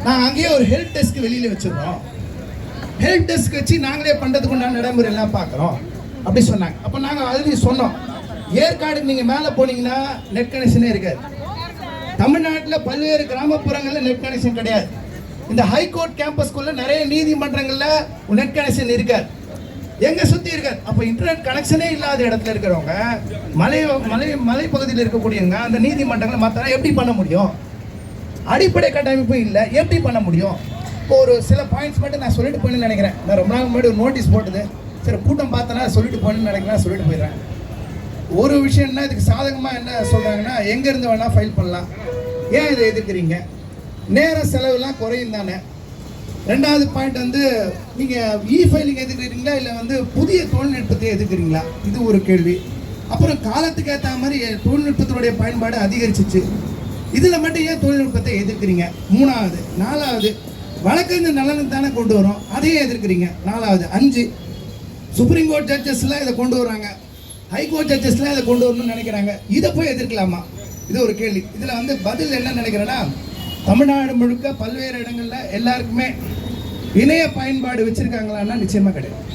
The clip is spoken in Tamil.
நாங்கள் அங்கேயே ஒரு ஹெல்ப் டெஸ்க் வெளியில் வச்சுருக்கோம். ஹெல்ப் டெஸ்க் வச்சு நாங்களே பண்ணுறதுக்கு உண்டான நடைமுறை எல்லாம் பார்க்குறோம் அப்படி சொன்னாங்க. அப்போ நாங்கள் ஆல்ரெடி சொன்னோம், ஏற்காடுக்கு நீங்கள் மேலே போனீங்கன்னா நெட் கனெக்ஷனே இருக்காது. தமிழ்நாட்டில் பல்வேறு கிராமப்புறங்களில் நெட் கனெக்ஷன் கிடையாது. இந்த ஹைகோர்ட் கேம்பஸ்குள்ள நிறைய நீதிமன்றங்களில் நெட் கனெக்ஷன் இருக்காது, எங்கே சுற்றி இருக்காது. அப்போ இன்டர்நெட் கனெக்ஷனே இல்லாத இடத்துல இருக்கிறவங்க, மலைப்பகுதியில் இருக்கக்கூடியவங்க அந்த நீதிமன்றங்களை மாத்திரம் எப்படி பண்ண முடியும்? அடிப்படை கட்டமைப்பு இல்லை, எப்படி பண்ண முடியும்? இப்போ ஒரு சில பாயிண்ட்ஸ் மட்டும் நான் சொல்லிட்டு போயின்னு நினைக்கிறேன். நான் ரொம்ப நாள் முன்னாடி ஒரு நோட்டீஸ் போட்டது, சரி கூட்டம் பார்த்தனா சொல்லிட்டு போயின்னு நினைக்கிறேன், சொல்லிட்டு போயிடுறேன். ஒரு விஷயம்னா இதுக்கு சாதகமாக என்ன சொல்கிறாங்கன்னா, எங்கேருந்து வேணால் ஃபைல் பண்ணலாம். ஏன் இதை எதிர்க்கிறீங்க? நேர செலவுலாம் குறையும் தானே. ரெண்டாவது பாயிண்ட் வந்து நீங்கள் ஃபைலிங் எதிர்க்கிறீங்களா இல்லை புதிய தொழில்நுட்பத்தை எதிர்க்கிறீங்களா? இது ஒரு கேள்வி. அப்புறம் காலத்துக்கு ஏற்ற மாதிரி தொழில்நுட்பத்தினுடைய பயன்பாடு அதிகரிச்சிச்சு, இதில் மட்டும் ஏன் தொழில்நுட்பத்தை எதிர்க்கிறீங்க? மூணாவது, நாலாவது, வழக்கறிஞர் நலனுக்கு தானே கொண்டு வரோம், அதையே எதிர்க்கிறீங்க. நாலாவது, 5 சுப்ரீம் கோர்ட் ஜட்ஜஸ்லாம் இதை கொண்டு வராங்க, ஹைகோர்ட் ஜட்ஜஸ்லாம் இதை கொண்டு வரணும்னு நினைக்கிறாங்க, இதை போய் எதிர்க்கலாமா? இது ஒரு கேள்வி. இதில் பதில் என்ன நினைக்கிறேன்னா, தமிழ்நாடு முழுக்க பல்வேறு இடங்களில் எல்லாருக்குமே இணைய பயன்பாடு வச்சுருக்காங்களான்னா நிச்சயமாக கிடையாது.